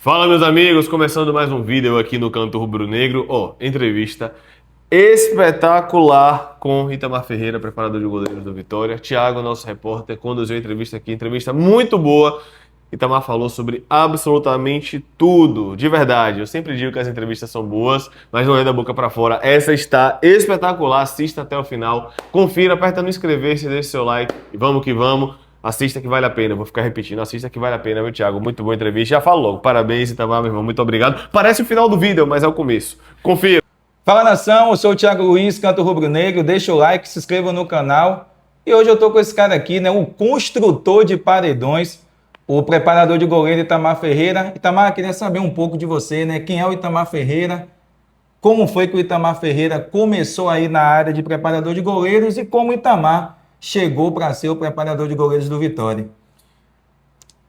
Fala, meus amigos, começando mais um vídeo aqui no Canto Rubro Negro. Entrevista espetacular com Itamar Ferreira, preparador de goleiros do Vitória. Thiago, nosso repórter, conduziu a entrevista aqui, entrevista muito boa. Itamar falou sobre absolutamente tudo, de verdade. Eu sempre digo que as entrevistas são boas, mas não é da boca para fora. Essa está espetacular, assista até o final. Confira, aperta no inscrever-se, deixe seu like e vamos que vamos. Assista que vale a pena, vou ficar repetindo, assista que vale a pena, meu Thiago. Muito boa entrevista. Já falo logo. Parabéns, Itamar, meu irmão. Muito obrigado. Parece o final do vídeo, mas é o começo. Confira. Fala nação, eu sou o Thiago Luiz, Canto Rubro Negro, deixa o like, se inscreva no canal. E hoje eu tô com esse cara aqui, né, o construtor de paredões, o preparador de goleiro Itamar Ferreira. Itamar, queria saber um pouco de você, né? Quem é o Itamar Ferreira? Como foi que o Itamar Ferreira começou aí na área de preparador de goleiros e como o Itamar chegou para ser o preparador de goleiros do Vitória?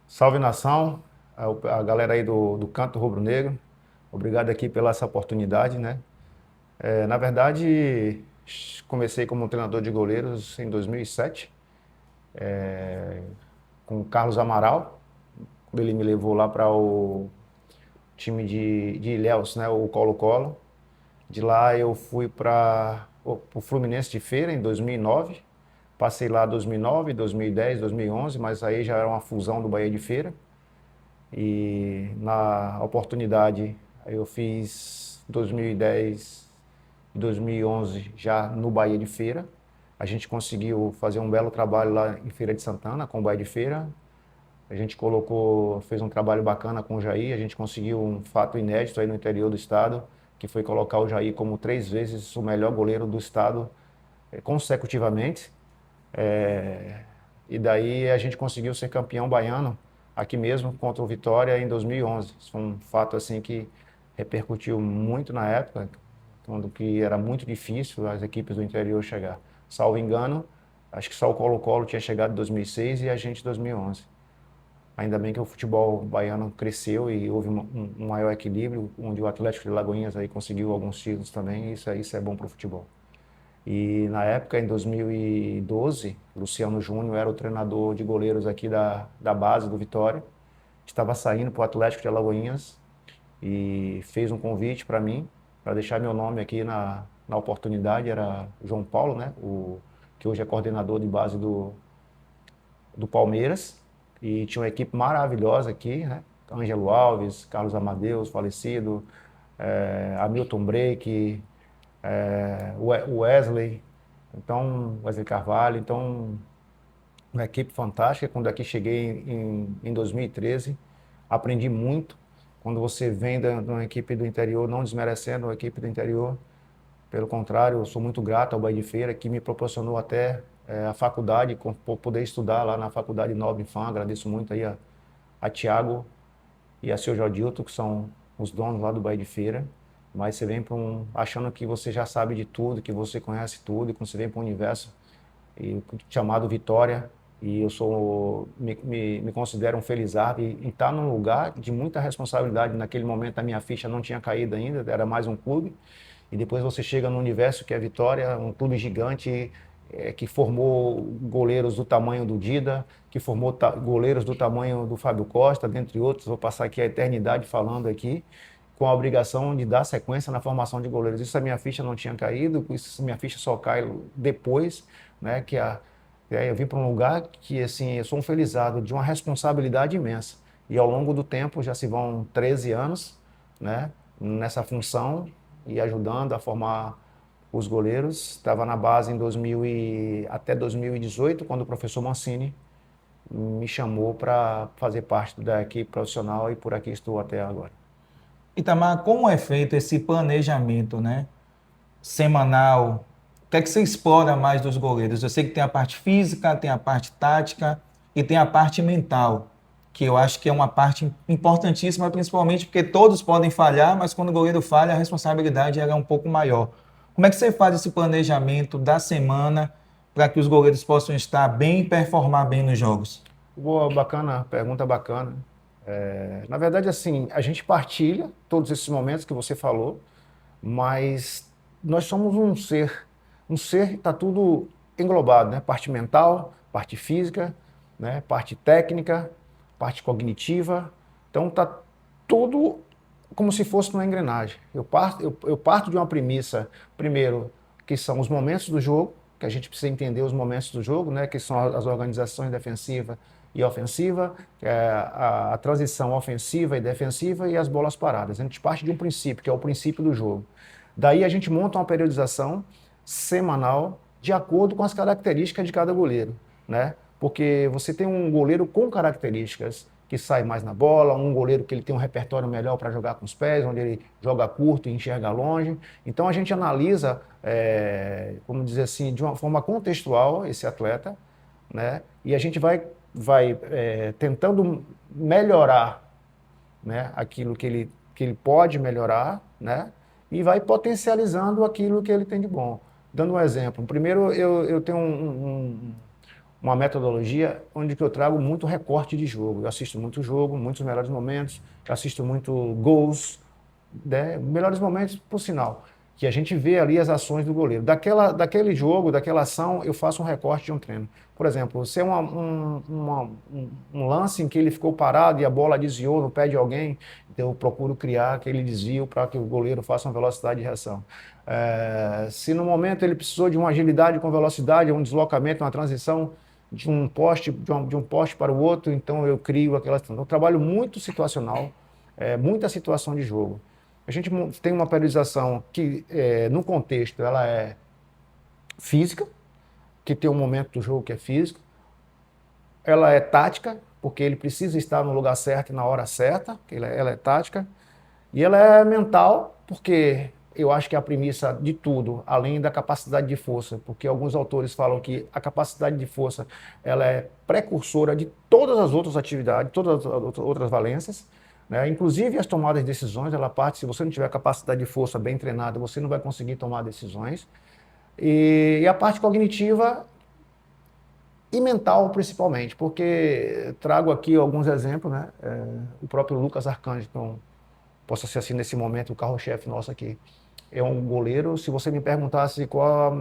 Salve nação, a galera aí do Canto Rubro Negro. Obrigado aqui pela essa oportunidade, né? Na verdade, comecei como treinador de goleiros em 2007, com o Carlos Amaral, quando ele me levou lá para o time de Ilhéus, né? O Colo-Colo. De lá eu fui para o Fluminense de Feira em 2009. Passei lá 2009, 2010, 2011, mas aí já era uma fusão do Bahia de Feira. E na oportunidade eu fiz 2010 e 2011 já no Bahia de Feira. A gente conseguiu fazer um belo trabalho lá em Feira de Santana com o Bahia de Feira. A gente fez um trabalho bacana com o Jair. A gente conseguiu um fato inédito aí no interior do estado, que foi colocar o Jair como 3 vezes o melhor goleiro do estado consecutivamente. E daí a gente conseguiu ser campeão baiano aqui mesmo contra o Vitória em 2011. Isso foi um fato assim que repercutiu muito na época, quando que era muito difícil as equipes do interior chegar. Salvo engano, acho que só o Colo-Colo tinha chegado em 2006 e a gente em 2011. Ainda bem que o futebol baiano cresceu e houve um maior equilíbrio, onde o Atlético de Lagoinhas aí conseguiu alguns títulos também, e isso é bom para o futebol. E na época, em 2012, Luciano Júnior era o treinador de goleiros aqui da base do Vitória. Estava saindo para o Atlético de Alagoinhas e fez um convite para mim, para deixar meu nome aqui na oportunidade. Era João Paulo, né? Que hoje é coordenador de base do Palmeiras. E tinha uma equipe maravilhosa aqui, né? Ângelo Alves, Carlos Amadeus, falecido, Hamilton Break, o Wesley, então, Wesley Carvalho. Então, uma equipe fantástica. Quando aqui cheguei em 2013, aprendi muito. Quando você vem de uma equipe do interior, não desmerecendo a equipe do interior, pelo contrário, eu sou muito grato ao Bahia de Feira, que me proporcionou até a faculdade, poder estudar lá na Faculdade Nobre Infam. Agradeço muito aí a Tiago e a seu Jodilton, que são os donos lá do Bahia de Feira. Mas você vem achando que você já sabe de tudo, que você conhece tudo, e quando você vem para o universo chamado Vitória, e eu me considero um felizardo em estar num lugar de muita responsabilidade. Naquele momento a minha ficha não tinha caído ainda, era mais um clube, e depois você chega no universo que é Vitória, um clube gigante, que formou goleiros do tamanho do Dida, que formou goleiros do tamanho do Fábio Costa, dentre outros. Vou passar aqui a eternidade falando aqui, com a obrigação de dar sequência na formação de goleiros. Isso a minha ficha não tinha caído, isso a minha ficha só cai depois, né, eu vim para um lugar que, assim, eu sou um felizardo, de uma responsabilidade imensa. E ao longo do tempo, já se vão 13 anos, né, nessa função e ajudando a formar os goleiros. Estava na base até 2018, quando o professor Mancini me chamou para fazer parte da equipe profissional, e por aqui estou até agora. Itamar, como é feito esse planejamento, né? Semanal? O que é que você explora mais dos goleiros? Eu sei que tem a parte física, tem a parte tática e tem a parte mental, que eu acho que é uma parte importantíssima, principalmente porque todos podem falhar, mas quando o goleiro falha, a responsabilidade é um pouco maior. Como é que você faz esse planejamento da semana para que os goleiros possam estar bem e performar bem nos jogos? Boa, bacana, pergunta bacana. Na verdade, assim, a gente partilha todos esses momentos que você falou, mas nós somos um ser está tudo englobado, né? Parte mental, parte física, né? Parte técnica, parte cognitiva. Então tá tudo como se fosse uma engrenagem. Eu parto de uma premissa, primeiro, que são os momentos do jogo, que a gente precisa entender os momentos do jogo, né, que são as organizações defensiva e ofensiva, a transição ofensiva e defensiva e as bolas paradas. A gente parte de um princípio, que é o princípio do jogo. Daí a gente monta uma periodização semanal de acordo com as características de cada goleiro, né? Porque você tem um goleiro com características que sai mais na bola, um goleiro que ele tem um repertório melhor para jogar com os pés, onde ele joga curto e enxerga longe. Então a gente analisa, como dizer assim, de uma forma contextual esse atleta, né? E a gente vai tentando melhorar, né, aquilo que ele pode melhorar, né? E vai potencializando aquilo que ele tem de bom. Dando um exemplo, primeiro eu tenho uma metodologia onde que eu trago muito recorte de jogo. Eu assisto muito jogo, muitos melhores momentos, eu assisto muito gols, né? Melhores momentos, por sinal, que a gente vê ali as ações do goleiro. Daquele jogo, daquela ação, eu faço um recorte de um treino. Por exemplo, se é um lance em que ele ficou parado e a bola desviou no pé de alguém, então eu procuro criar aquele desvio para que o goleiro faça uma velocidade de reação. Se no momento ele precisou de uma agilidade com velocidade, um deslocamento, uma transição de um poste para o outro, então eu crio aquela... Eu trabalho muito situacional, muita situação de jogo. A gente tem uma periodização que, no contexto, ela é física, que tem um momento do jogo que é físico. Ela é tática, porque ele precisa estar no lugar certo e na hora certa, ela é tática. E ela é mental, porque eu acho que é a premissa de tudo, além da capacidade de força, porque alguns autores falam que a capacidade de força ela é precursora de todas as outras atividades, todas as outras valências, né? Inclusive as tomadas de decisões, ela parte, se você não tiver capacidade de força bem treinada, você não vai conseguir tomar decisões. E a parte cognitiva e mental, principalmente, porque trago aqui alguns exemplos, né? O próprio Lucas Arcanjo, então, posso ser assim nesse momento, o carro-chefe nosso aqui. É um goleiro, se você me perguntasse qual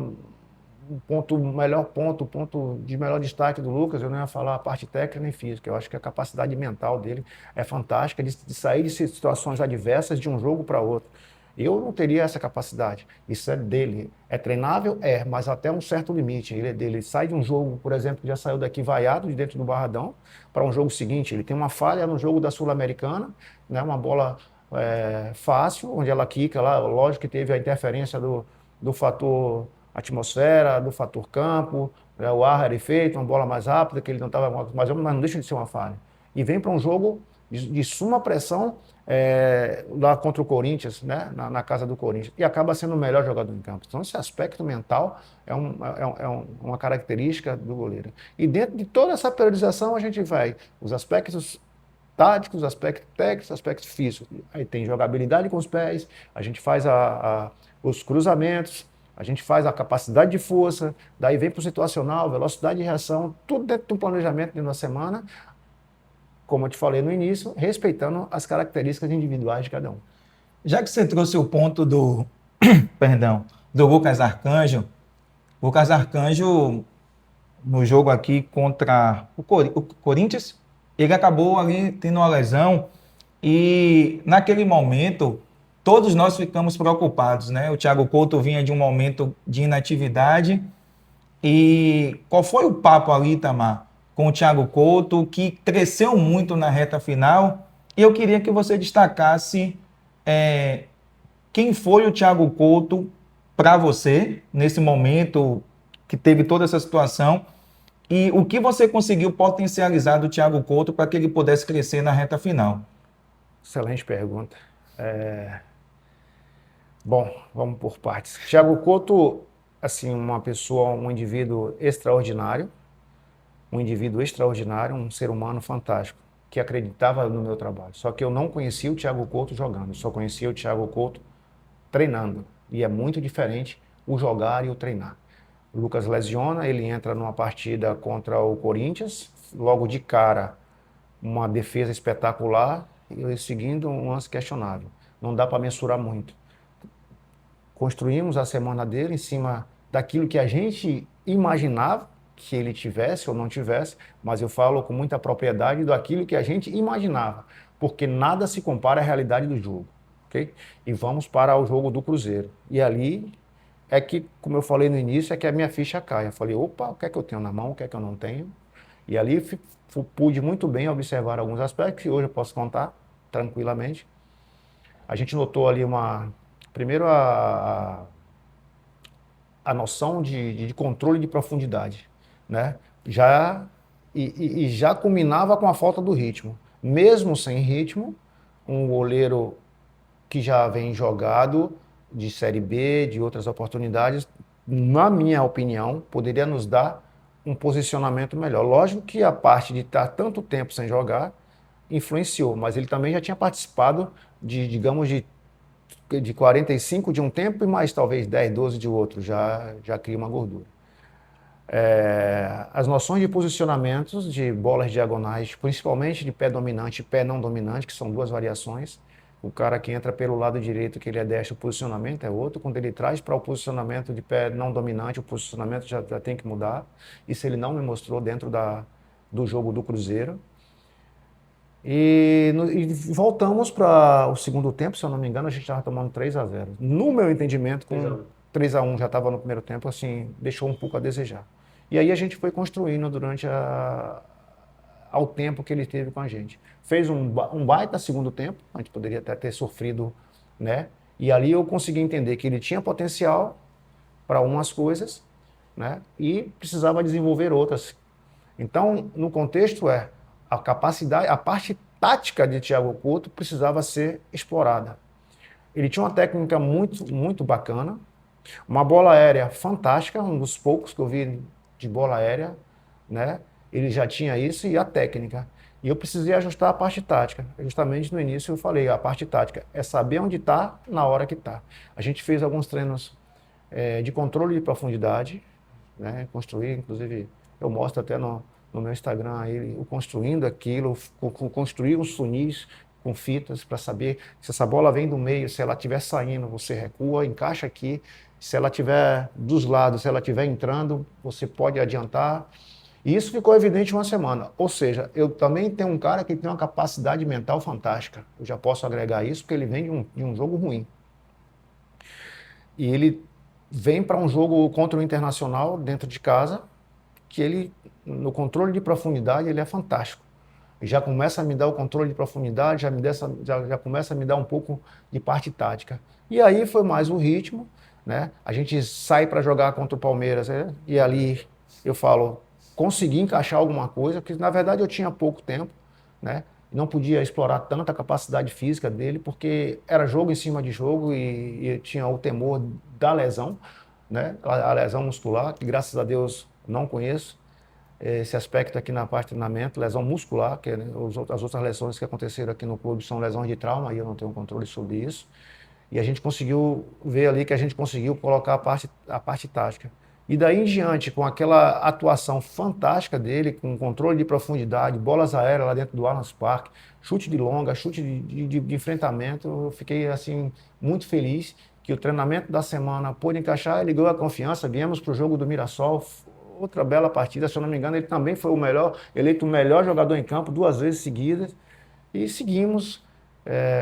o melhor ponto, o ponto de melhor destaque do Lucas, eu não ia falar a parte técnica nem física. Eu acho que a capacidade mental dele é fantástica, de sair de situações adversas de um jogo para outro. Eu não teria essa capacidade. Isso é dele. É treinável? É, mas até um certo limite. Ele é dele. Ele sai de um jogo, por exemplo, que já saiu daqui vaiado, de dentro do Barradão, para um jogo seguinte. Ele tem uma falha no jogo da Sul-Americana, né, uma bola fácil, onde ela quica lá. Lógico que teve a interferência do fator atmosfera, do fator campo, né, o ar era feito, uma bola mais rápida, que ele não estava... Mas não deixa de ser uma falha. E vem para um jogo de suma pressão, lá contra o Corinthians, né, na casa do Corinthians, e acaba sendo o melhor jogador em campo. Então, esse aspecto mental é uma característica do goleiro. E dentro de toda essa periodização, a gente vai os aspectos táticos, aspectos técnicos, aspectos físicos. Aí tem jogabilidade com os pés, a gente faz os cruzamentos, a gente faz a capacidade de força, daí vem para o situacional, velocidade de reação, tudo dentro de um planejamento dentro da semana, como eu te falei no início, respeitando as características individuais de cada um. Já que você trouxe o ponto do, perdão, do Lucas Arcanjo, no jogo aqui contra o Corinthians, ele acabou ali tendo uma lesão e naquele momento todos nós ficamos preocupados, né? O Thiago Couto vinha de um momento de inatividade e qual foi o papo ali, Itamar, com o Thiago Couto, que cresceu muito na reta final, e eu queria que você destacasse quem foi o Thiago Couto para você, nesse momento que teve toda essa situação, e o que você conseguiu potencializar do Thiago Couto para que ele pudesse crescer na reta final? Excelente pergunta. Bom, vamos por partes. Thiago Couto, assim, uma pessoa, um indivíduo extraordinário, um ser humano fantástico, que acreditava no meu trabalho. Só que eu não conhecia o Thiago Couto jogando, eu só conhecia o Thiago Couto treinando. E é muito diferente o jogar e o treinar. O Lucas lesiona, ele entra numa partida contra o Corinthians, logo de cara, uma defesa espetacular, e seguindo um lance questionável. Não dá para mensurar muito. Construímos a semana dele em cima daquilo que a gente imaginava que ele tivesse ou não tivesse, mas eu falo com muita propriedade daquilo que a gente imaginava, porque nada se compara à realidade do jogo, ok? E vamos para o jogo do Cruzeiro. E ali é que, como eu falei no início, é que a minha ficha cai. Eu falei, opa, o que é que eu tenho na mão, o que é que eu não tenho? E ali pude muito bem observar alguns aspectos que hoje eu posso contar tranquilamente. A gente notou ali primeiro a noção de controle de profundidade, né? Já culminava com a falta do ritmo. Mesmo sem ritmo, um goleiro que já vem jogado de Série B, de outras oportunidades, na minha opinião, poderia nos dar um posicionamento melhor. Lógico que a parte de estar tanto tempo sem jogar influenciou, mas ele também já tinha participado digamos, de 45 de um tempo e mais talvez 10, 12 de outro, já cria uma gordura. As noções de posicionamentos de bolas diagonais, principalmente de pé dominante e pé não dominante, que são duas variações. O cara que entra pelo lado direito, que ele é destro, o posicionamento é outro. Quando ele traz para o posicionamento de pé não dominante, o posicionamento já tem que mudar. Isso ele não me mostrou dentro do jogo do Cruzeiro. E voltamos para o segundo tempo, se eu não me engano, a gente estava tomando 3-0. No meu entendimento, com 3-1 já estava no primeiro tempo, assim, deixou um pouco a desejar. E aí a gente foi construindo durante ao tempo que ele esteve com a gente. Fez um baita segundo tempo, a gente poderia até ter sofrido, né? E ali eu consegui entender que ele tinha potencial para umas coisas, né? E precisava desenvolver outras. Então, no contexto a capacidade, a parte tática de Thiago Couto precisava ser explorada. Ele tinha uma técnica muito, muito bacana, uma bola aérea fantástica, um dos poucos que eu vi de bola aérea, né? Ele já tinha isso e a técnica. E eu precisei ajustar a parte tática. Justamente no início eu falei, a parte tática é saber onde está na hora que está. A gente fez alguns treinos de controle de profundidade, né? Construir, inclusive, eu mostro até no meu Instagram aí, eu construindo aquilo, construir uns funis com fitas para saber se essa bola vem do meio, se ela estiver saindo, você recua, encaixa aqui. Se ela estiver dos lados, se ela estiver entrando, você pode adiantar. E isso ficou evidente uma semana. Ou seja, eu também tenho um cara que tem uma capacidade mental fantástica. Eu já posso agregar isso porque ele vem de um jogo ruim. E ele vem para um jogo contra o Internacional dentro de casa, que ele, no controle de profundidade, ele é fantástico. Já começa a me dar o controle de profundidade, já começa a me dar um pouco de parte tática. E aí foi mais o ritmo, né? A gente sai para jogar contra o Palmeiras, e ali eu falo, consegui encaixar alguma coisa, porque na verdade eu tinha pouco tempo, né? Não podia explorar tanta capacidade física dele, porque era jogo em cima de jogo e tinha o temor da lesão, né? A lesão muscular, que graças a Deus não conheço esse aspecto aqui na parte de treinamento, lesão muscular, que as outras lesões que aconteceram aqui no clube são lesões de trauma, e eu não tenho controle sobre isso. E a gente conseguiu ver ali que a gente conseguiu colocar a parte tática. E daí em diante, com aquela atuação fantástica dele, com controle de profundidade, bolas aéreas lá dentro do Allianz Parque, chute de longa, chute de enfrentamento, eu fiquei assim muito feliz que o treinamento da semana pôde encaixar, ele ganhou a confiança, viemos para o jogo do Mirassol, outra bela partida, se eu não me engano, ele também foi eleito o melhor jogador em campo 2 vezes seguidas, e seguimos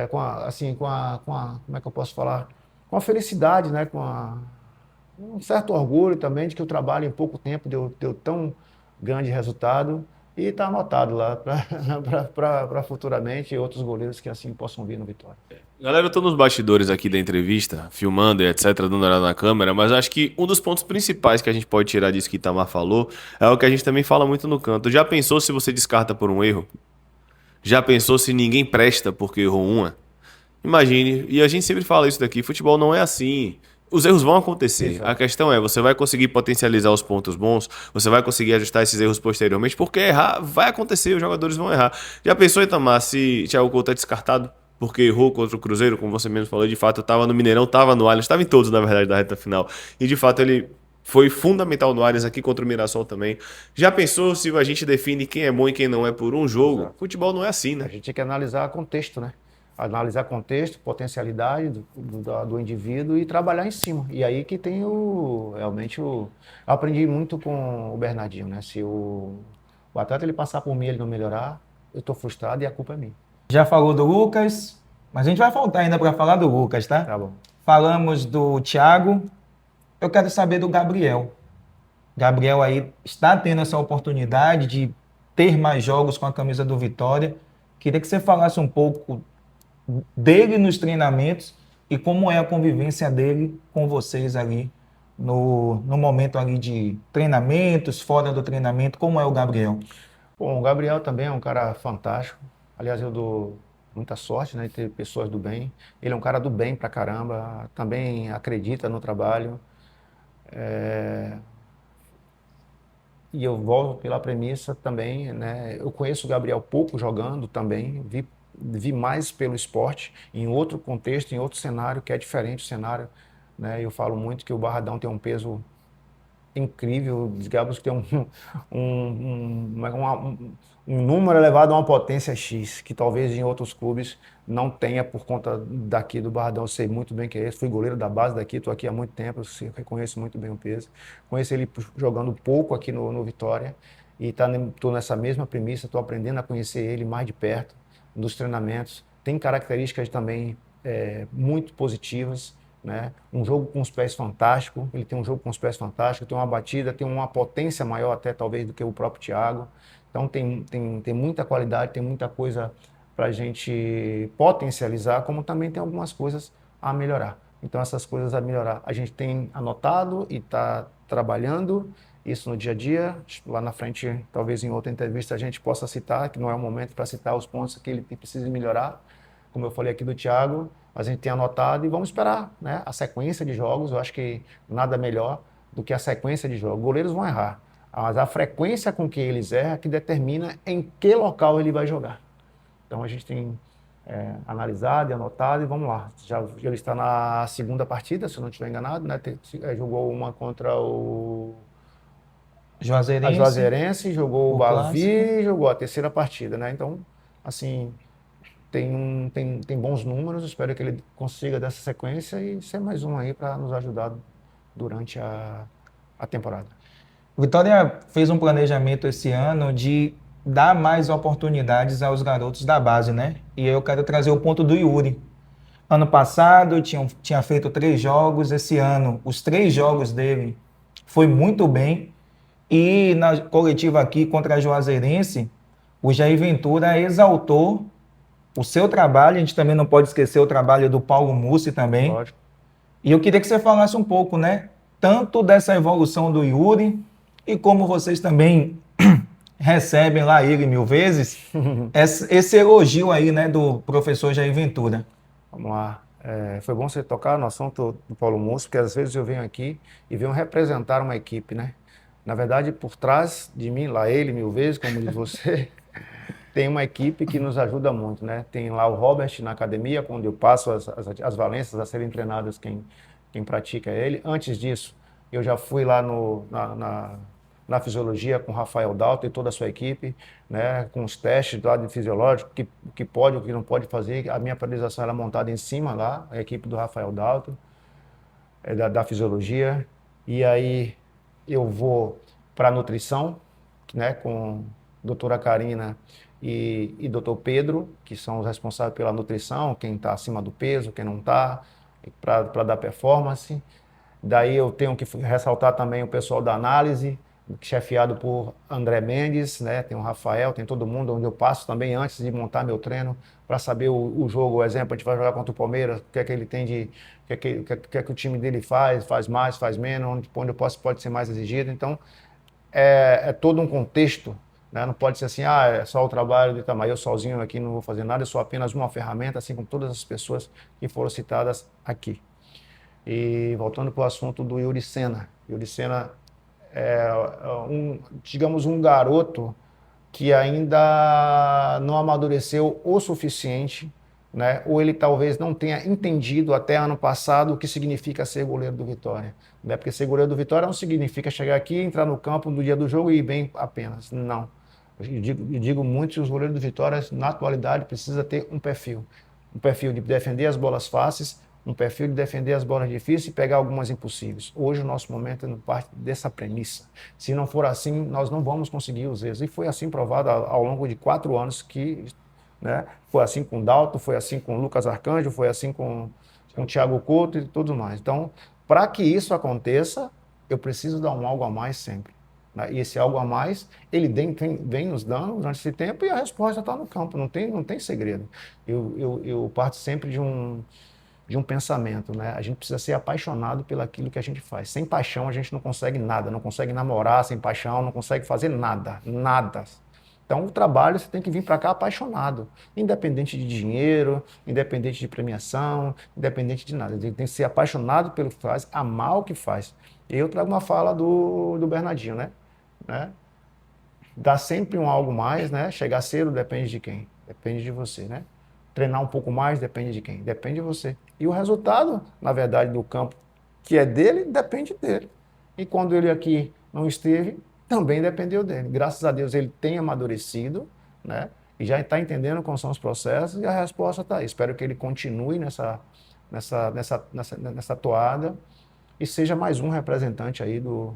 como é que eu posso falar? Com a felicidade, né? Um certo orgulho também de que o trabalho em pouco tempo deu tão grande resultado e está anotado lá para futuramente outros goleiros que assim possam vir no Vitória. Galera, eu tô nos bastidores aqui da entrevista, filmando e etc, dando olhada na câmera, mas acho que um dos pontos principais que a gente pode tirar disso que Itamar falou é o que a gente também fala muito no canto. Já pensou se você descarta por um erro? Já pensou se ninguém presta porque errou uma? Imagine, e a gente sempre fala isso daqui, futebol não é assim. Os erros vão acontecer. Exato. A questão é, você vai conseguir potencializar os pontos bons, você vai conseguir ajustar esses erros posteriormente, porque errar vai acontecer, os jogadores vão errar. Já pensou, Itamar, se Thiago Couto é descartado porque errou contra o Cruzeiro, como você mesmo falou, de fato, estava no Mineirão, estava no Allianz, estava em todos, na verdade, da reta final. E de fato ele foi fundamental no Allianz aqui contra o Mirassol também. Já pensou se a gente define quem é bom e quem não é por um jogo? Exato. Futebol não é assim, A né? gente tem que analisar contexto, né? Analisar contexto, potencialidade do indivíduo e trabalhar em cima. E aí que tem realmente eu aprendi muito com o Bernardinho, né? Se o atleta ele passar por mim e ele não melhorar, eu estou frustrado e a culpa é minha. Já falou do Lucas, mas a gente vai voltar ainda para falar do Lucas, tá? Tá bom. Falamos do Thiago. Eu quero saber do Gabriel. Gabriel aí está tendo essa oportunidade de ter mais jogos com a camisa do Vitória. Queria que você falasse um pouco dele nos treinamentos e como é a convivência dele com vocês ali no momento ali de treinamentos, fora do treinamento, como é o Gabriel? Bom, o Gabriel também é um cara fantástico. Aliás, eu dou muita sorte, né, de ter pessoas do bem. Ele é um cara do bem pra caramba, também acredita no trabalho. E eu volto pela premissa também, né? Eu conheço o Gabriel pouco jogando também, vi mais pelo esporte, em outro contexto, em outro cenário, que é diferente o cenário, né? Eu falo muito que o Barradão tem um peso incrível, digamos que tem um número elevado a uma potência X, que talvez em outros clubes não tenha por conta daqui do Barradão. Eu sei muito bem que é esse, fui goleiro da base daqui, estou aqui há muito tempo, eu reconheço muito bem o peso. Conheço ele jogando pouco aqui no Vitória e estou nessa mesma premissa, estou aprendendo a conhecer ele mais de perto, dos treinamentos. Tem características também muito positivas, né? Um jogo com os pés fantástico, ele tem um jogo com os pés fantástico, tem uma batida, tem uma potência maior até talvez do que o próprio Thiago. Então tem muita qualidade, tem muita coisa para a gente potencializar, como também tem algumas coisas a melhorar. Então essas coisas a melhorar, a gente tem anotado e está trabalhando isso no dia a dia. Lá na frente, talvez em outra entrevista a gente possa citar, que não é o momento para citar os pontos que ele precisa melhorar. Como eu falei aqui do Thiago, a gente tem anotado e vamos esperar, né, a sequência de jogos. Eu acho que nada melhor do que a sequência de jogos. Goleiros vão errar, mas a frequência com que eles erram é que determina em que local ele vai jogar. Então a gente tem analisado e anotado e vamos lá. Ele está na segunda partida, se eu não estiver enganado, né? Jogou uma contra a Juazeirense, jogou o Bavi e jogou a terceira partida, né? Então, assim, tem bons números, espero que ele consiga dessa sequência e ser mais um aí para nos ajudar durante a temporada. O Vitória fez um planejamento esse ano de dar mais oportunidades aos garotos da base, né? E eu quero trazer o ponto do Yuri. Ano passado tinha feito 3 jogos, esse ano os 3 jogos dele foi muito bem. E na coletiva aqui contra a Juazeirense, o Jair Ventura exaltou o seu trabalho. A gente também não pode esquecer o trabalho do Paulo Mussi também. Lógico. E eu queria que você falasse um pouco, né? Tanto dessa evolução do Yuri e como vocês também recebem lá ele 1000 vezes, esse elogio aí, né, do professor Jair Ventura. Vamos lá. Foi bom você tocar no assunto do Paulo Mussi, porque às vezes eu venho aqui e venho representar uma equipe, né? Na verdade, por trás de mim, lá ele 1000 vezes, como diz você, tem uma equipe que nos ajuda muito, né? Tem lá o Robert na academia, onde eu passo as valências a serem treinadas quem pratica ele. Antes disso, eu já fui lá na fisiologia com o Rafael Dalto e toda a sua equipe, né? Com os testes lá de fisiológico, o que pode, o que não pode fazer. A minha priorização era montada em cima lá, a equipe do Rafael Dalto, da fisiologia. E aí eu vou para a nutrição, né? Com a doutora Karina e doutor Pedro, que são os responsáveis pela nutrição, quem está acima do peso, quem não está, para dar performance. Daí eu tenho que ressaltar também o pessoal da análise, chefiado por André Mendes, né? Tem o Rafael, tem todo mundo, onde eu passo também antes de montar meu treino, para saber o jogo, o exemplo, a gente vai jogar contra o Palmeiras, o que é que ele tem de, o que é que o time dele faz mais, faz menos, onde pode ser mais exigido. Então, é todo um contexto, né? Não pode ser assim, é só o trabalho de Itamar, eu sozinho aqui não vou fazer nada, eu sou apenas uma ferramenta, assim como todas as pessoas que foram citadas aqui. E voltando para o assunto do Yuri Sena. Yuri Sena é digamos, um garoto que ainda não amadureceu o suficiente, né? Ou ele talvez não tenha entendido até ano passado o que significa ser goleiro do Vitória, né? Porque ser goleiro do Vitória não significa chegar aqui, entrar no campo no dia do jogo e ir bem apenas. Não. Eu digo muito que os goleiros do Vitória, na atualidade, precisa ter um perfil de defender as bolas fáceis, um perfil de defender as bolas difíceis e pegar algumas impossíveis. Hoje o nosso momento é parte dessa premissa. Se não for assim, nós não vamos conseguir os êxitos. E foi assim provado ao longo de 4 anos que né? Foi assim com o Dalton, foi assim com o Lucas Arcanjo, foi assim com o Thiago Couto e tudo mais. Então, para que isso aconteça, eu preciso dar um algo a mais sempre, né? E esse algo a mais, ele vem nos dando durante esse tempo e a resposta está no campo, não tem segredo. Eu parto sempre de um pensamento, né? A gente precisa ser apaixonado pelaquilo que a gente faz. Sem paixão a gente não consegue nada, não consegue namorar sem paixão, não consegue fazer nada, nada. Então o trabalho você tem que vir para cá apaixonado, independente de dinheiro, independente de premiação, independente de nada. Tem que ser apaixonado pelo que faz, amar o que faz. E eu trago uma fala do Bernardinho, né? Dá sempre um algo mais, né? Chegar cedo depende de quem? Depende de você, né? Treinar um pouco mais depende de quem? Depende de você. E o resultado, na verdade, do campo que é dele, depende dele. E quando ele aqui não esteve, também dependeu dele. Graças a Deus ele tem amadurecido, né? E já está entendendo como são os processos e a resposta está aí. Espero que ele continue nessa toada e seja mais um representante aí do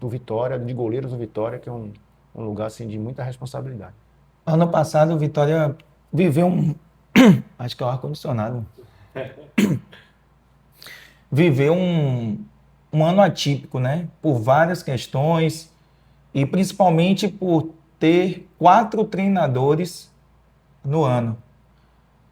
Vitória, de goleiros do Vitória, que é um lugar assim, de muita responsabilidade. Ano passado, o Vitória viveu acho que é o ar-condicionado. Viveu um ano atípico, né? Por várias questões e principalmente por ter 4 treinadores no ano.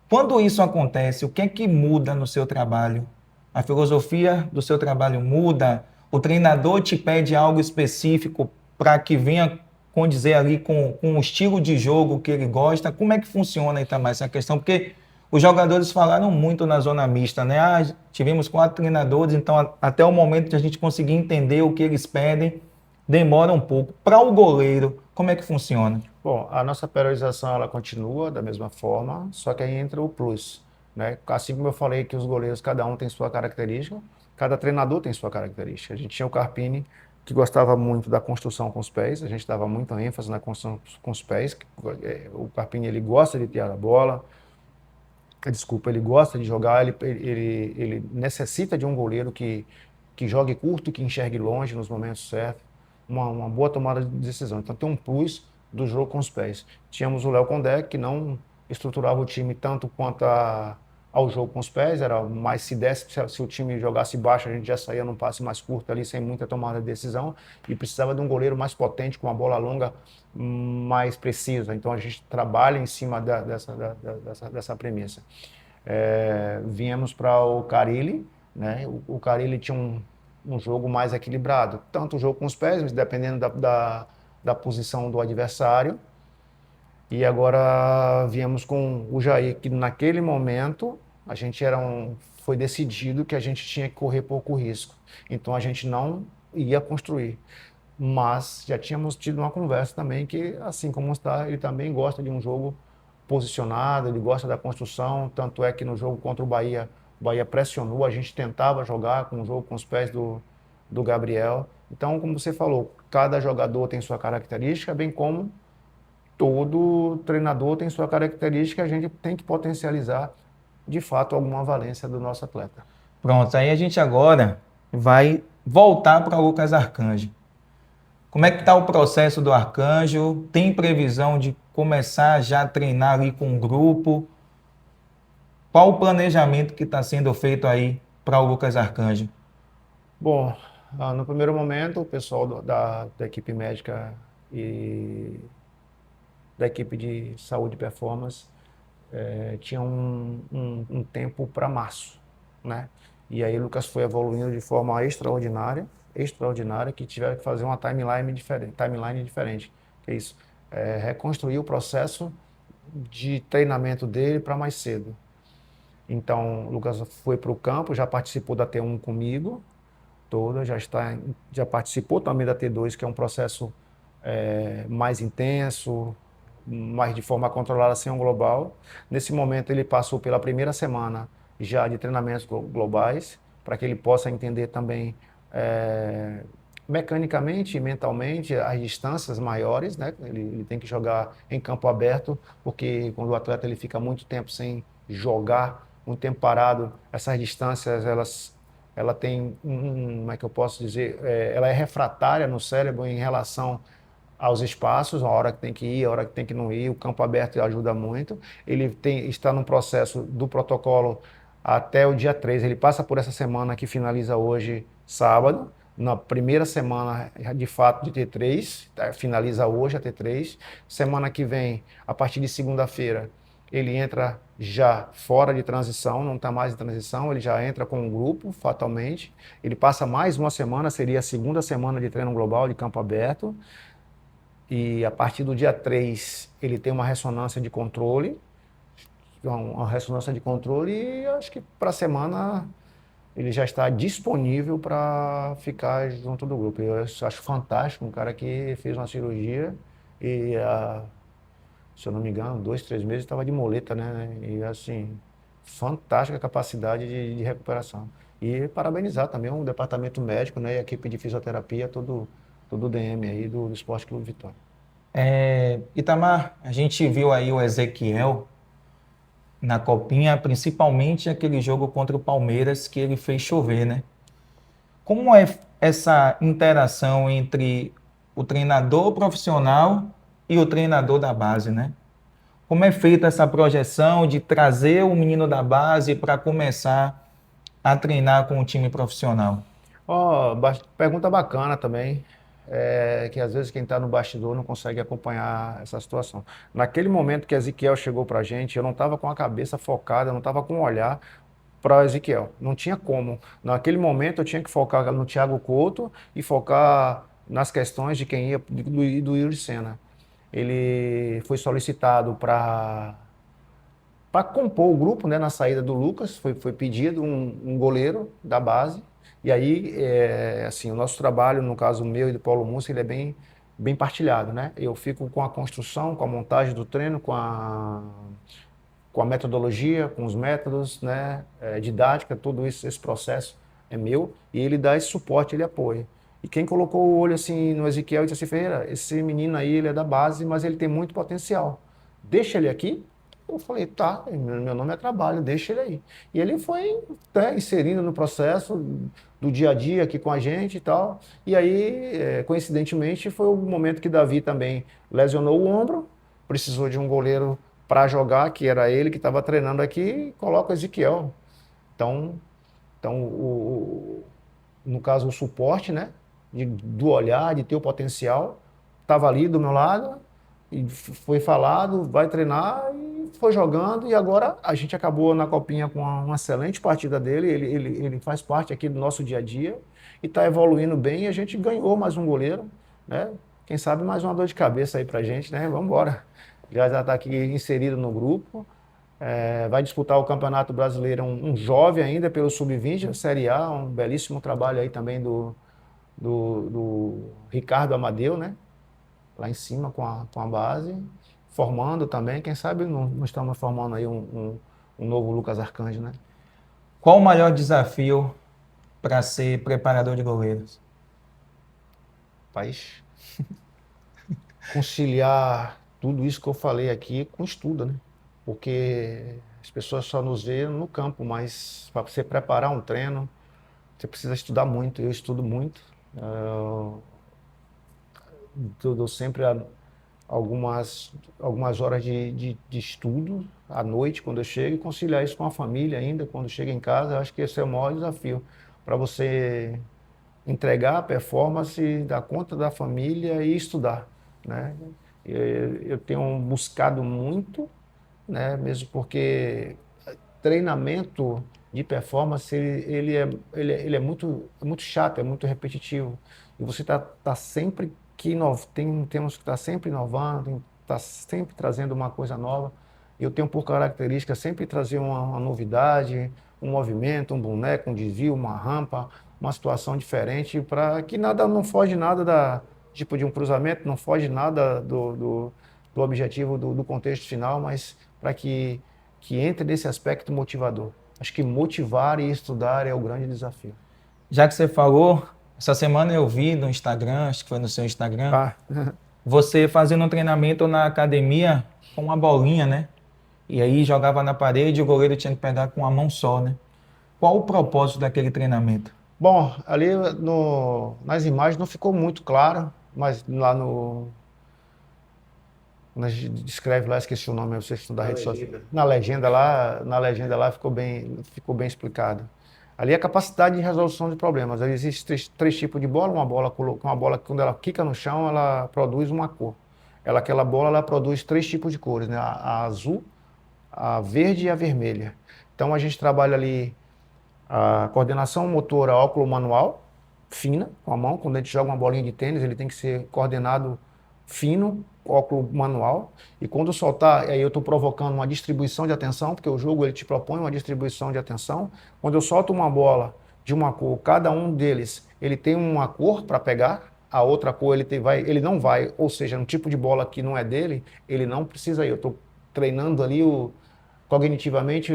Quando isso acontece, o que é que muda no seu trabalho? A filosofia do seu trabalho muda? O treinador te pede algo específico para que venha condizer ali com o estilo de jogo que ele gosta? Como é que funciona aí também essa questão? Porque os jogadores falaram muito na zona mista, né? Tivemos 4 treinadores, então até o momento de a gente conseguir entender o que eles pedem, demora um pouco. Para o goleiro, como é que funciona? Bom, a nossa periodização ela continua da mesma forma, só que aí entra o plus, né? Assim como eu falei que os goleiros, cada um tem sua característica, cada treinador tem sua característica. A gente tinha o Carpini, que gostava muito da construção com os pés, a gente dava muita ênfase na construção com os pés. O Carpini, ele gosta de tirar a bola, desculpa, ele gosta de jogar, ele necessita de um goleiro que jogue curto, que enxergue longe nos momentos certos, uma boa tomada de decisão. Então tem um plus do jogo com os pés. Tínhamos o Léo Condé, que não estruturava o time tanto quanto ao jogo com os pés, era mais se desse, se o time jogasse baixo, a gente já saía num passe mais curto ali, sem muita tomada de decisão, e precisava de um goleiro mais potente, com uma bola longa mais precisa. Então a gente trabalha em cima dessa premissa. Viemos para o Carille, né? O Carille tinha um jogo mais equilibrado, tanto o jogo com os pés, mas dependendo da posição do adversário. E agora viemos com o Jair, que naquele momento a gente foi decidido que a gente tinha que correr pouco risco. Então a gente não ia construir. Mas já tínhamos tido uma conversa também que, assim como está, ele também gosta de um jogo posicionado, ele gosta da construção, tanto é que no jogo contra o Bahia pressionou, a gente tentava jogar com o jogo com os pés do Gabriel. Então, como você falou, cada jogador tem sua característica, bem como todo treinador tem sua característica, a gente tem que potencializar, de fato, alguma valência do nosso atleta. Pronto, aí a gente agora vai voltar para o Lucas Arcanjo. Como é que está o processo do Arcanjo? Tem previsão de começar já a treinar ali com o grupo? Qual o planejamento que está sendo feito aí para o Lucas Arcanjo? Bom, no primeiro momento, o pessoal da equipe médica e da equipe de saúde e performance tinha um tempo para março, né? E aí o Lucas foi evoluindo de forma extraordinária, que tiveram que fazer uma timeline diferente. Que é isso, reconstruir o processo de treinamento dele para mais cedo. Então, o Lucas foi para o campo, já participou da T1 comigo, já participou também da T2, que é um processo mais intenso, mais de forma controlada, sem um global. Nesse momento, ele passou pela primeira semana já de treinamentos globais, para que ele possa entender também mecanicamente e mentalmente as distâncias maiores, né? Ele tem que jogar em campo aberto, porque quando o atleta ele fica muito tempo sem jogar, muito tempo parado, essas distâncias ela tem como é que eu posso dizer, ela é refratária no cérebro em relação aos espaços, a hora que tem que ir, a hora que tem que não ir, o campo aberto ajuda muito. Está no processo do protocolo até o dia 3. Ele passa por essa semana que finaliza hoje, sábado. Na primeira semana, de fato, de T3, finaliza hoje a T3. Semana que vem, a partir de segunda-feira, ele entra já fora de transição, não está mais em transição, ele já entra com um grupo, fatalmente. Ele passa mais uma semana, seria a segunda semana de treino global de campo aberto. E a partir do dia 3, ele tem uma ressonância de controle e acho que para a semana ele já está disponível para ficar junto do grupo. Eu acho fantástico, um cara que fez uma cirurgia e, se eu não me engano, 2, 3 meses estava de muleta, né? E assim, fantástica capacidade de recuperação. E parabenizar também o departamento médico, né, e a equipe de fisioterapia, todo o DM aí do Esporte Clube Vitória. Itamar, a gente viu aí o Ezequiel na Copinha, principalmente aquele jogo contra o Palmeiras que ele fez chover, né? Como é essa interação entre o treinador profissional e o treinador da base, né? Como é feita essa projeção de trazer o menino da base para começar a treinar com o time profissional? Pergunta bacana também, que às vezes quem está no bastidor não consegue acompanhar essa situação. Naquele momento que Ezequiel chegou para a gente, eu não estava com a cabeça focada, eu não estava com o olhar para o Ezequiel. Não tinha como. Naquele momento eu tinha que focar no Thiago Couto e focar nas questões de quem ia, do Yuri Senna. Ele foi solicitado para compor o grupo, né, na saída do Lucas, foi pedido um goleiro da base. E aí, assim, o nosso trabalho, no caso meu e do Paulo Múcio, ele é bem partilhado, né? Eu fico com a construção, com a montagem do treino, com a metodologia, com os métodos, né, didática, tudo isso, esse processo é meu, e ele dá esse suporte, ele apoia. E quem colocou o olho assim no Ezequiel e disse assim, Ferreira, esse menino aí, ele é da base, mas ele tem muito potencial. Deixa ele aqui. Eu falei, tá, meu nome é trabalho, deixa ele aí. E ele foi, né, inserindo no processo do dia a dia aqui com a gente e tal. E aí, coincidentemente, foi o momento que Davi também lesionou o ombro, precisou de um goleiro para jogar, que era ele que estava treinando aqui, e coloca o Ezequiel. Então no caso, o suporte, né, do olhar, de ter o potencial, estava ali do meu lado, e foi falado, vai treinar, e foi jogando, e agora a gente acabou na Copinha com uma excelente partida dele, ele faz parte aqui do nosso dia a dia, e está evoluindo bem, e a gente ganhou mais um goleiro, né? Quem sabe mais uma dor de cabeça aí pra gente, né? Vamos embora. Já está aqui inserido no grupo, vai disputar o Campeonato Brasileiro, um jovem ainda pelo Sub-20, Série A, um belíssimo trabalho aí também do Ricardo Amadeu, né? Lá em cima com a base, formando também, quem sabe não estamos formando aí um novo Lucas Arcanjo, né? Qual o maior desafio para ser preparador de goleiros? País. Conciliar tudo isso que eu falei aqui com estudo, né? Porque as pessoas só nos veem no campo, mas para você preparar um treino, você precisa estudar muito. Eu estudo muito. Eu dou sempre algumas horas de estudo à noite, quando eu chego, e conciliar isso com a família ainda, quando chega em casa. Eu acho que esse é o maior desafio, para você entregar a performance, dar conta da família e estudar, né? Eu tenho buscado muito, né, mesmo porque treinamento de performance ele é muito chato, é muito repetitivo, e você tá sempre temos que estar sempre inovando, tem que estar sempre trazendo uma coisa nova. Eu tenho por característica sempre trazer uma novidade, um movimento, um boneco, um desvio, uma rampa, uma situação diferente, para que não foge nada tipo de um cruzamento, não foge nada do objetivo do contexto final, mas para que entre nesse aspecto motivador. Acho que motivar e estudar é o grande desafio. Já que você falou, essa semana eu vi no Instagram, acho que foi no seu Instagram, você fazendo um treinamento na academia com uma bolinha, né? E aí jogava na parede e o goleiro tinha que pegar com a mão só, né? Qual o propósito daquele treinamento? Bom, ali nas imagens não ficou muito claro, mas lá Quando a gente descreve lá, esqueci o nome, vocês estão da rede social. Na legenda lá ficou bem explicado. Ali é a capacidade de resolução de problemas. Ali existem três tipos de bola. Uma bola que quando ela quica no chão, ela produz uma cor. Aquela bola, ela produz três tipos de cores, né? A azul, a verde e a vermelha. Então a gente trabalha ali a coordenação motora óculo manual, fina, com a mão. Quando a gente joga uma bolinha de tênis, ele tem que ser coordenado fino, óculo manual. E quando soltar, aí eu estou provocando uma distribuição de atenção, porque o jogo ele te propõe uma distribuição de atenção. Quando eu solto uma bola de uma cor, cada um deles ele tem uma cor para pegar, a outra cor ele não vai, ou seja, um tipo de bola que não é dele, ele não precisa ir. Eu estou treinando ali cognitivamente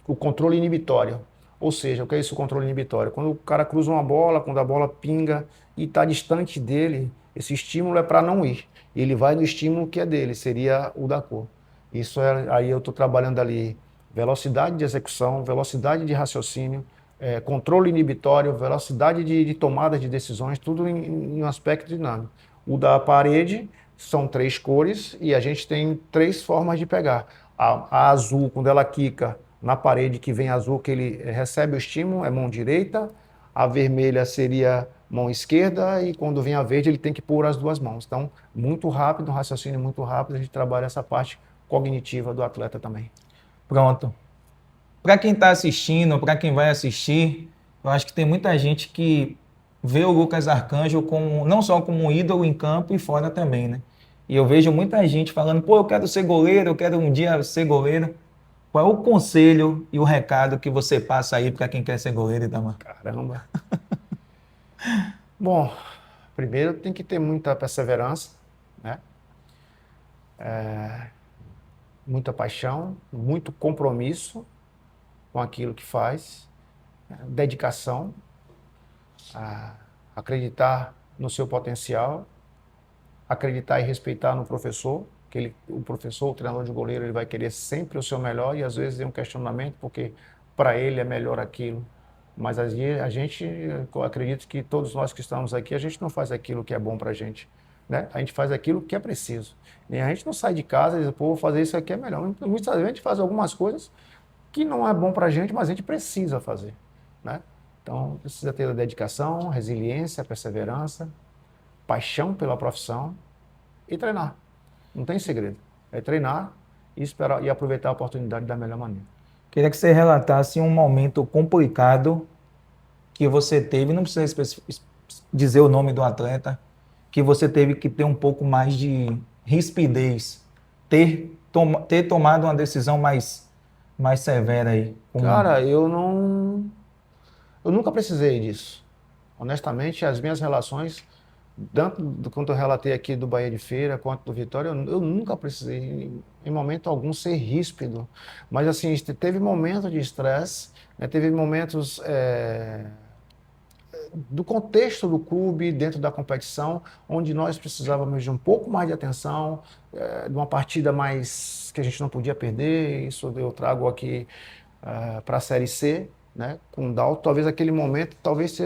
o controle inibitório. Ou seja, o que é isso, o controle inibitório? Quando o cara cruza uma bola, quando a bola pinga e está distante dele, esse estímulo é para não ir. Ele vai no estímulo que é dele, seria o da cor. Aí eu estou trabalhando ali velocidade de execução, velocidade de raciocínio, controle inibitório, velocidade de tomada de decisões, tudo em um aspecto dinâmico. O da parede são 3 cores e a gente tem 3 formas de pegar. A azul, quando ela quica na parede que vem azul, que ele recebe o estímulo, é mão direita. A vermelha seria mão esquerda e quando vem a verde ele tem que pôr as duas mãos. Então, muito rápido, um raciocínio muito rápido, a gente trabalha essa parte cognitiva do atleta também. Pronto. Para quem está assistindo, para quem vai assistir, eu acho que tem muita gente que vê o Lucas Arcanjo como, não só como um ídolo em campo e fora também, né? E eu vejo muita gente falando, pô, eu quero ser goleiro, eu quero um dia ser goleiro. Qual é o conselho e o recado que você passa aí para quem quer ser goleiro, Itamar? Caramba! Bom, primeiro tem que ter muita perseverança, né? Muita paixão, muito compromisso com aquilo que faz, dedicação, acreditar no seu potencial, acreditar e respeitar no professor, que o professor, o treinador de goleiro, ele vai querer sempre o seu melhor e às vezes tem um questionamento porque para ele é melhor aquilo. Mas a gente, eu acredito que todos nós que estamos aqui, a gente não faz aquilo que é bom para a gente, né? A gente faz aquilo que é preciso. E a gente não sai de casa e diz, pô, vou fazer isso aqui é melhor. Muitas vezes a gente faz algumas coisas que não é bom para a gente, mas a gente precisa fazer, né? Então, precisa ter a dedicação, resiliência, perseverança, paixão pela profissão e treinar. Não tem segredo. É treinar e esperar e aproveitar a oportunidade da melhor maneira. Queria que você relatasse um momento complicado que você teve, não precisa dizer o nome do atleta, que você teve que ter um pouco mais de rispidez, ter tomado uma decisão mais severa aí. Cara, eu nunca precisei disso. Honestamente, as minhas relações, tanto do quanto eu relatei aqui do Bahia de Feira, quanto do Vitória, eu nunca precisei, em momento algum, ser ríspido. Mas, assim, teve momentos de estresse, né, teve momentos do contexto do clube, dentro da competição, onde nós precisávamos de um pouco mais de atenção, de uma partida mais que a gente não podia perder. Isso eu trago aqui para a Série C, né, com o Dalton. Talvez aquele momento, talvez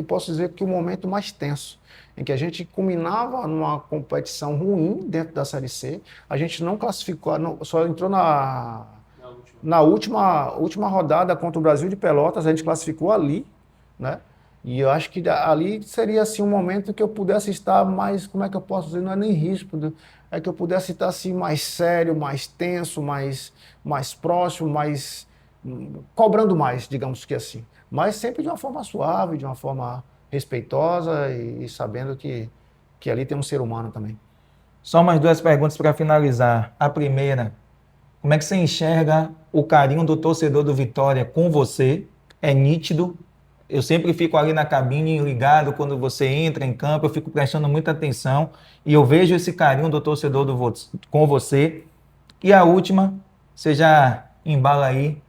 posso dizer que o momento mais tenso, em que a gente culminava numa competição ruim dentro da Série C, a gente não classificou, só entrou na última rodada contra o Brasil de Pelotas, a gente classificou ali, né? E eu acho que ali seria assim um momento que eu pudesse estar mais, como é que eu posso dizer, não é nem ríspido, é que eu pudesse estar assim mais sério, mais tenso, mais próximo, mais cobrando mais, digamos que assim. Mas sempre de uma forma suave, de uma forma respeitosa e sabendo que ali tem um ser humano também. Só mais 2 perguntas para finalizar. A primeira, como é que você enxerga o carinho do torcedor do Vitória com você? É nítido. Eu sempre fico ali na cabine ligado quando você entra em campo, eu fico prestando muita atenção e eu vejo esse carinho do torcedor com você. E a última, você já embala aí,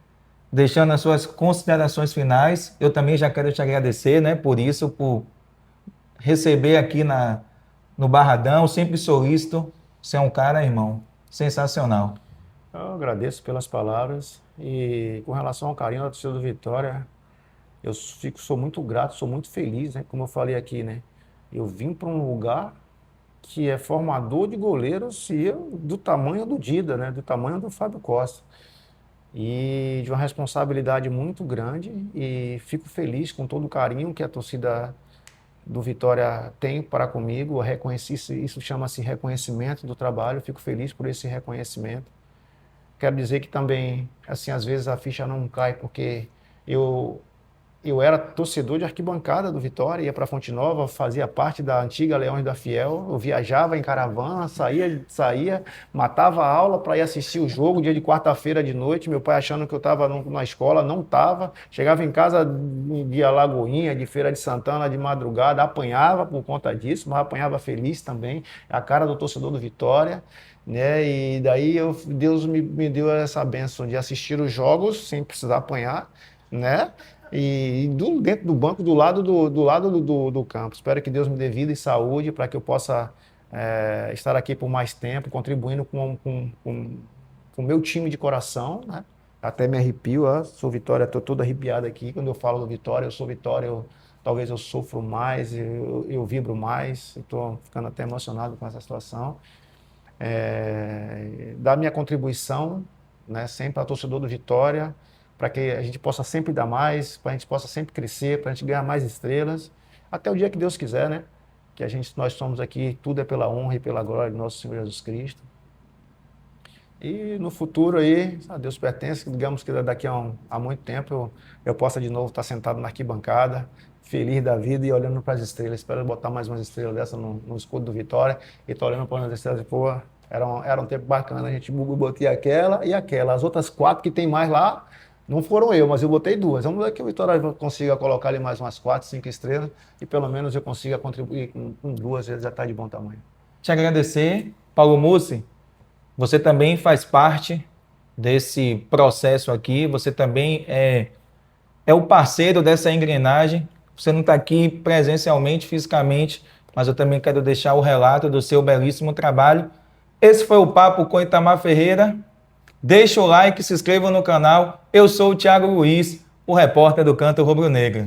deixando as suas considerações finais. Eu também já quero te agradecer, né, por isso, por receber aqui no Barradão, sempre solícito. Você é um cara, irmão, sensacional. Eu agradeço pelas palavras e com relação ao carinho da torcida do Vitória, sou muito grato, sou muito feliz, né? Como eu falei aqui, né? Eu vim para um lugar que é formador de goleiros e do tamanho do Dida, né? Do tamanho do Fábio Costa. E de uma responsabilidade muito grande, e fico feliz com todo o carinho que a torcida do Vitória tem para comigo. Isso chama-se reconhecimento do trabalho, fico feliz por esse reconhecimento. Quero dizer que também, assim, às vezes a ficha não cai, porque eu era torcedor de arquibancada do Vitória, ia para Fonte Nova, fazia parte da antiga Leões da Fiel, eu viajava em caravana, saía, matava a aula para ir assistir o jogo, dia de quarta-feira de noite, meu pai achando que eu estava na escola, não estava, chegava em casa de Alagoinha, de Feira de Santana, de madrugada, apanhava por conta disso, mas apanhava feliz também, a cara do torcedor do Vitória, né? E daí Deus me deu essa bênção de assistir os jogos sem precisar apanhar, né? E dentro do banco, do lado do campo. Espero que Deus me dê vida e saúde para que eu possa estar aqui por mais tempo, contribuindo com o meu time de coração, né? Até me arrepio, sou Vitória, estou todo arrepiado aqui. Quando eu falo do Vitória, eu sou Vitória, talvez eu sofro mais, eu vibro mais, estou ficando até emocionado com essa situação. Dar minha contribuição, né, sempre para o torcedor do Vitória, para que a gente possa sempre dar mais, para a gente possa sempre crescer, para a gente ganhar mais estrelas, até o dia que Deus quiser, né? Que nós somos aqui, tudo é pela honra e pela glória de nosso Senhor Jesus Cristo. E no futuro aí, a Deus pertence, digamos que daqui a muito tempo eu possa de novo estar sentado na arquibancada, feliz da vida e olhando para as estrelas. Espero botar mais umas estrelas dessa no escudo do Vitória e estou olhando para as estrelas e, pô, era um tempo bacana, a gente botei aquela e aquela. As outras 4 que tem mais lá, não foram eu, mas eu botei 2. Vamos ver que o Vitória consiga colocar ali mais umas 4, 5 estrelas e pelo menos eu consiga contribuir com 2, ele já está de bom tamanho. Te agradecer, Paulo Mussi. Você também faz parte desse processo aqui, você também é o parceiro dessa engrenagem. Você não está aqui presencialmente, fisicamente, mas eu também quero deixar o relato do seu belíssimo trabalho. Esse foi o Papo com Itamar Ferreira. Deixa o like, se inscreva no canal. Eu sou o Thiago Luiz, o repórter do Canto Rubro Negro.